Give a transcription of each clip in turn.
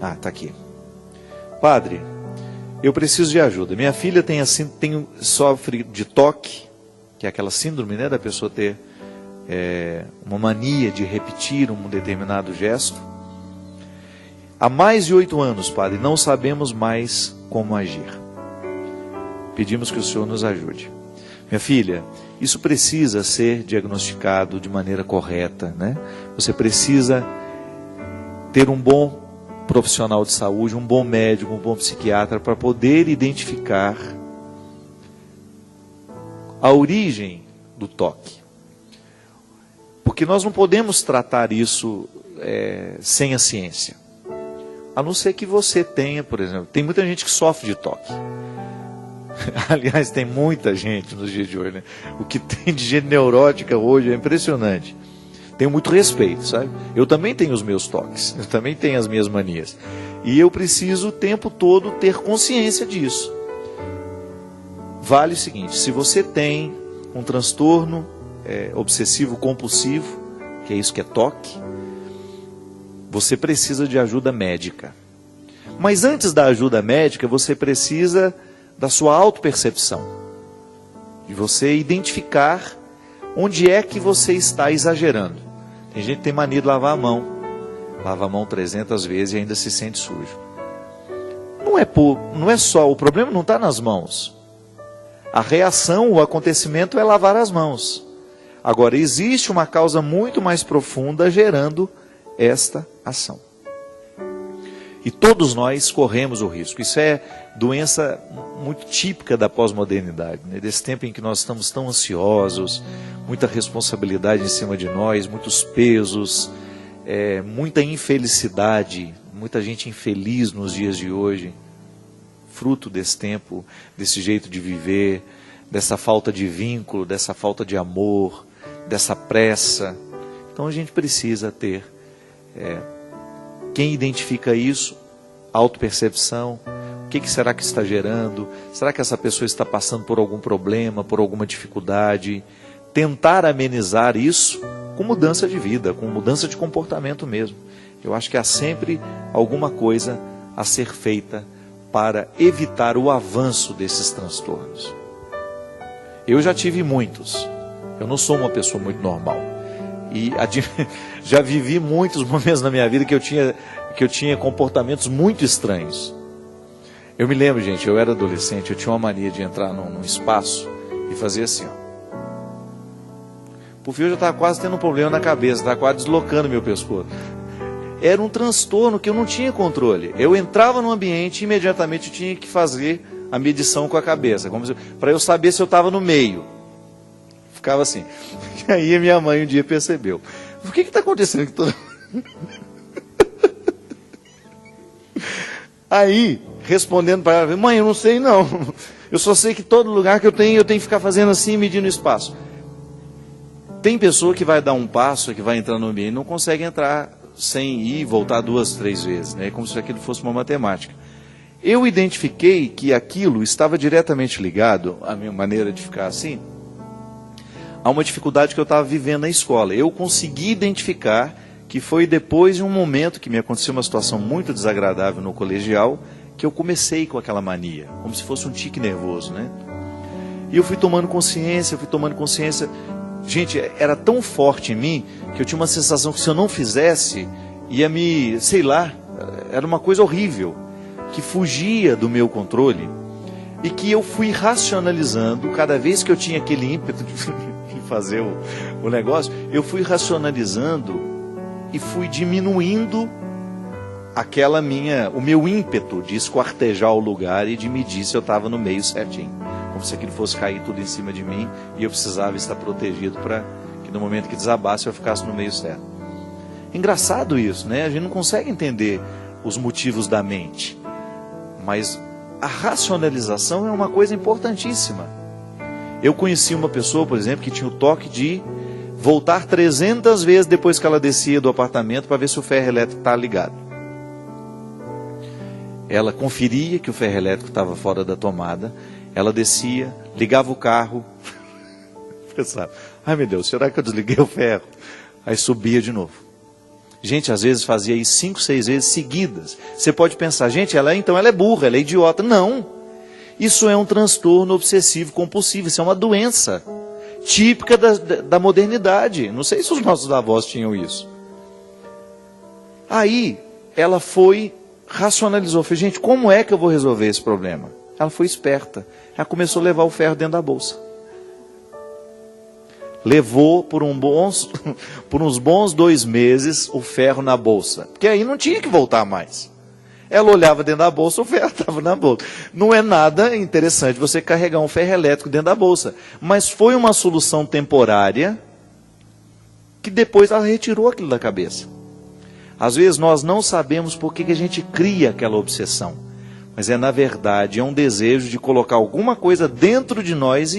Ah, está aqui. Padre, eu preciso de ajuda. Minha filha sofre de toque, que é aquela síndrome, né, da pessoa ter uma mania de repetir um determinado gesto. Há mais de 8 anos, Padre, não sabemos mais como agir. Pedimos que o Senhor nos ajude. Minha filha, isso precisa ser diagnosticado de maneira correta, né? Você precisa ter um bom profissional de saúde, um bom médico, um bom psiquiatra, para poder identificar a origem do toque. Porque nós não podemos tratar isso sem a ciência. A não ser que você tenha, por exemplo, tem muita gente que sofre de toque. Aliás, tem muita gente nos dias de hoje, né? O que tem de gente neurótica hoje é impressionante. Tenho muito respeito, sabe? Eu também tenho os meus toques, eu também tenho as minhas manias. E eu preciso o tempo todo ter consciência disso. Vale o seguinte, se você tem um transtorno obsessivo compulsivo, que é isso que é toque, você precisa de ajuda médica. Mas antes da ajuda médica, você precisa da sua autopercepção. De você identificar onde é que você está exagerando. Tem gente que tem mania de lavar a mão. Lava a mão 300 vezes e ainda se sente sujo. Não é só, o problema não está nas mãos. A reação, o acontecimento é lavar as mãos. Agora, existe uma causa muito mais profunda gerando esta ação. E todos nós corremos o risco. Isso é doença muito típica da pós-modernidade, né? Desse tempo em que nós estamos tão ansiosos, muita responsabilidade em cima de nós, muitos pesos, muita infelicidade, muita gente infeliz nos dias de hoje, fruto desse tempo, desse jeito de viver, dessa falta de vínculo, dessa falta de amor, dessa pressa. Então a gente precisa ter quem identifica isso, autopercepção, o que será que está gerando, será que essa pessoa está passando por algum problema, por alguma dificuldade, tentar amenizar isso com mudança de vida, com mudança de comportamento mesmo. Eu acho que há sempre alguma coisa a ser feita para evitar o avanço desses transtornos. Eu já tive muitos, eu não sou uma pessoa muito normal. E já vivi muitos momentos na minha vida que eu tinha comportamentos muito estranhos. Eu me lembro, gente, eu era adolescente, eu tinha uma mania de entrar num espaço e fazer assim, ó. Por fim, eu já estava quase tendo um problema na cabeça, estava quase deslocando meu pescoço. Era um transtorno que eu não tinha controle. Eu entrava no ambiente e imediatamente eu tinha que fazer a medição com a cabeça, para eu saber se eu estava no meio. Ficava assim. E aí a minha mãe um dia percebeu. O que está acontecendo? Aí, respondendo para ela, mãe, eu não sei não. Eu só sei que todo lugar que eu tenho que ficar fazendo assim, medindo o espaço. Tem pessoa que vai dar um passo, que vai entrar no ambiente e não consegue entrar sem ir e voltar 2, 3 vezes, né? Como se aquilo fosse uma matemática. Eu identifiquei que aquilo estava diretamente ligado, a minha maneira de ficar assim, a uma dificuldade que eu estava vivendo na escola. Eu consegui identificar que foi depois de um momento que me aconteceu uma situação muito desagradável no colegial, que eu comecei com aquela mania, como se fosse um tique nervoso, né? E eu fui tomando consciência. Gente, era tão forte em mim, que eu tinha uma sensação que se eu não fizesse, ia me, sei lá, era uma coisa horrível, que fugia do meu controle, e que eu fui racionalizando, cada vez que eu tinha aquele ímpeto de fazer o negócio, eu fui racionalizando e fui diminuindo o meu ímpeto de esquartejar o lugar e de medir se eu estava no meio certinho, como se aquilo fosse cair tudo em cima de mim e eu precisava estar protegido para que no momento que desabasse eu ficasse no meio certo. Engraçado isso, né? A gente não consegue entender os motivos da mente, mas a racionalização é uma coisa importantíssima. Eu conheci uma pessoa, por exemplo, que tinha o toque de voltar 300 vezes depois que ela descia do apartamento para ver se o ferro elétrico estava ligado. Ela conferia que o ferro elétrico estava fora da tomada, ela descia, ligava o carro, pensava, ai meu Deus, será que eu desliguei o ferro? Aí subia de novo. Gente, às vezes fazia isso 5, 6 vezes seguidas. Você pode pensar, gente, ela é burra, ela é idiota. Não. Isso é um transtorno obsessivo compulsivo, isso é uma doença típica da modernidade. Não sei se os nossos avós tinham isso. Aí, ela racionalizou, falou, gente, como é que eu vou resolver esse problema? Ela foi esperta, ela começou a levar o ferro dentro da bolsa. Levou por uns bons 2 meses o ferro na bolsa, porque aí não tinha que voltar mais. Ela olhava dentro da bolsa, o ferro estava na bolsa. Não é nada interessante você carregar um ferro elétrico dentro da bolsa, mas foi uma solução temporária, que depois ela retirou aquilo da cabeça. Às vezes nós não sabemos por que a gente cria aquela obsessão, mas na verdade, é um desejo de colocar alguma coisa dentro de nós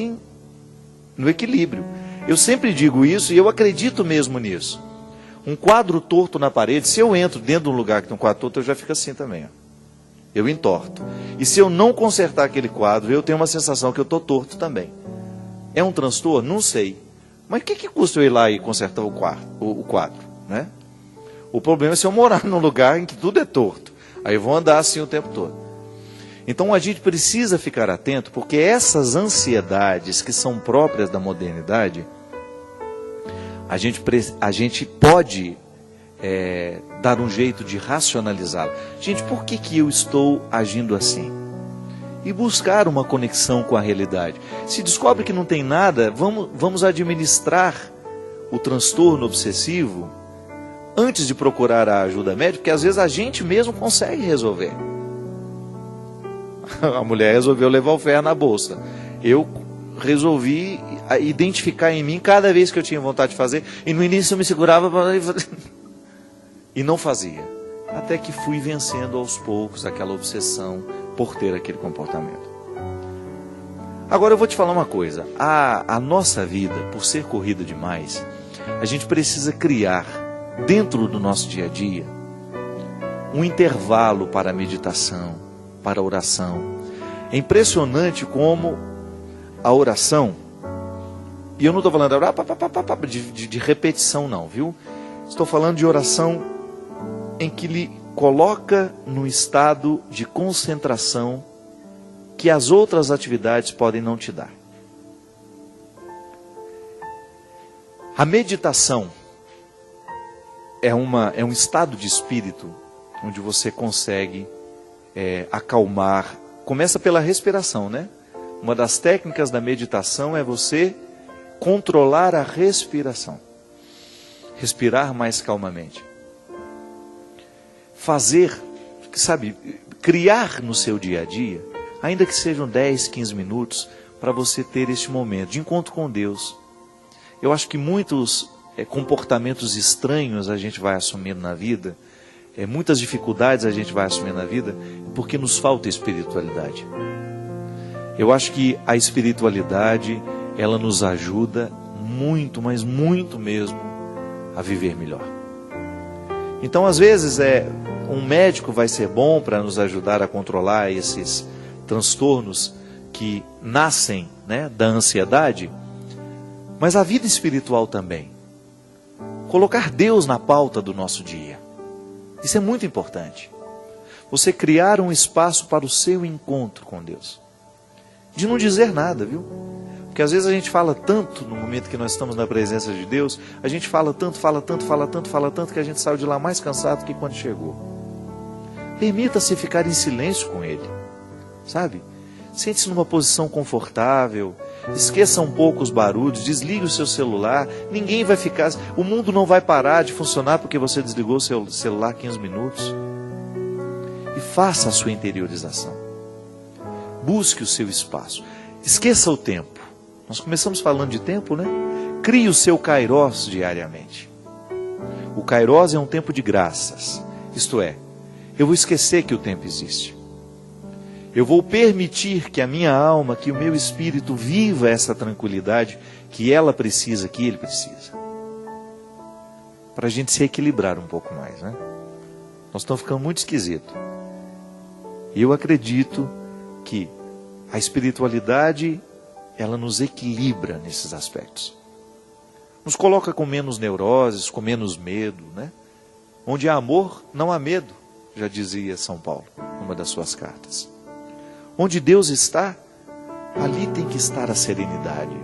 no equilíbrio. Eu sempre digo isso e eu acredito mesmo nisso. Um quadro torto na parede, se eu entro dentro de um lugar que tem um quadro torto, eu já fico assim também. Ó. Eu entorto. E se eu não consertar aquele quadro, eu tenho uma sensação que eu estou torto também. É um transtorno? Não sei. Mas o que custa eu ir lá e consertar o quadro? Né? O problema é se eu morar num lugar em que tudo é torto. Aí eu vou andar assim o tempo todo. Então a gente precisa ficar atento, porque essas ansiedades que são próprias da modernidade, a gente pode dar um jeito de racionalizá-la. Gente, por que eu estou agindo assim? E buscar uma conexão com a realidade. Se descobre que não tem nada, vamos administrar o transtorno obsessivo antes de procurar a ajuda médica, porque às vezes a gente mesmo consegue resolver. A mulher resolveu levar o ferro na bolsa. Eu resolvi identificar em mim cada vez que eu tinha vontade de fazer, e no início eu me segurava e não fazia. Até que fui vencendo aos poucos aquela obsessão por ter aquele comportamento. Agora eu vou te falar uma coisa. A nossa vida, por ser corrida demais, a gente precisa criar dentro do nosso dia a dia um intervalo para a meditação, para a oração. É impressionante como a oração, e eu não estou falando de repetição não, viu? Estou falando de oração em que lhe coloca no estado de concentração que as outras atividades podem não te dar. A meditação é um estado de espírito onde você consegue acalmar. Começa pela respiração, né? Uma das técnicas da meditação é você controlar a respiração. Respirar mais calmamente. Criar no seu dia a dia, ainda que sejam 10, 15 minutos, para você ter este momento de encontro com Deus. Eu acho que muitos comportamentos estranhos a gente vai assumindo na vida, muitas dificuldades a gente vai assumindo na vida, porque nos falta espiritualidade. Eu acho que a espiritualidade, ela nos ajuda muito, mas muito mesmo, a viver melhor. Então, às vezes, um médico vai ser bom para nos ajudar a controlar esses transtornos que nascem, né, da ansiedade, mas a vida espiritual também. Colocar Deus na pauta do nosso dia. Isso é muito importante. Você criar um espaço para o seu encontro com Deus. De não dizer nada, viu? Porque às vezes a gente fala tanto no momento que nós estamos na presença de Deus, a gente fala tanto, que a gente saiu de lá mais cansado que quando chegou. Permita-se ficar em silêncio com Ele, sabe? Sente-se numa posição confortável, esqueça um pouco os barulhos, desligue o seu celular, ninguém vai ficar, o mundo não vai parar de funcionar porque você desligou o seu celular 15 minutos. E faça a sua interiorização. Busque o seu espaço. Esqueça o tempo. Nós começamos falando de tempo, né? Crie o seu Kairos diariamente. O Kairos é um tempo de graças. Isto é, eu vou esquecer que o tempo existe. Eu vou permitir que a minha alma, que o meu espírito viva essa tranquilidade que ela precisa, que ele precisa. Para a gente se equilibrar um pouco mais, né? Nós estamos ficando muito esquisitos. E eu acredito que a espiritualidade, ela nos equilibra nesses aspectos. Nos coloca com menos neuroses, com menos medo, né? Onde há amor, não há medo, já dizia São Paulo, numa das suas cartas. Onde Deus está, ali tem que estar a serenidade,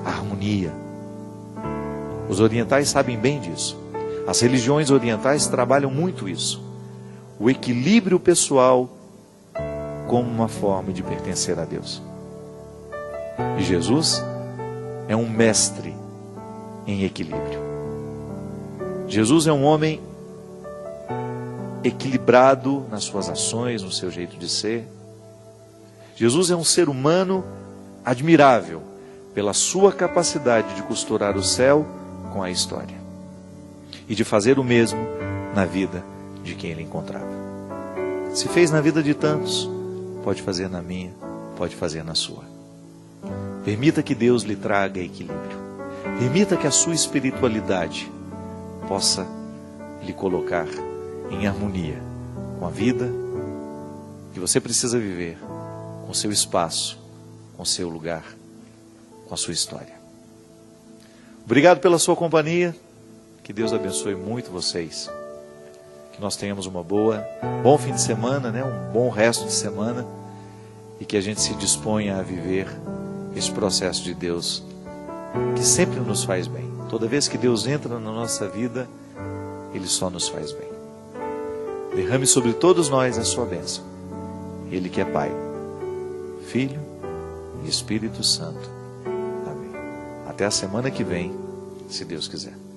a harmonia. Os orientais sabem bem disso. As religiões orientais trabalham muito isso. O equilíbrio pessoal como uma forma de pertencer a Deus. E Jesus é um mestre em equilíbrio. Jesus é um homem equilibrado nas suas ações, no seu jeito de ser. Jesus é um ser humano admirável pela sua capacidade de costurar o céu com a história e de fazer o mesmo na vida de quem ele encontrava. Se fez na vida de tantos, pode fazer na minha, pode fazer na sua. Permita que Deus lhe traga equilíbrio. Permita que a sua espiritualidade possa lhe colocar em harmonia com a vida que você precisa viver, com seu espaço, com seu lugar, com a sua história. Obrigado pela sua companhia. Que Deus abençoe muito vocês. Que nós tenhamos bom fim de semana, um bom resto de semana, e que a gente se disponha a viver esse processo de Deus que sempre nos faz bem. Toda vez que Deus entra na nossa vida, Ele só nos faz bem. Derrame sobre todos nós a sua bênção. Ele que é Pai, Filho e Espírito Santo. Amém. Até a semana que vem, se Deus quiser.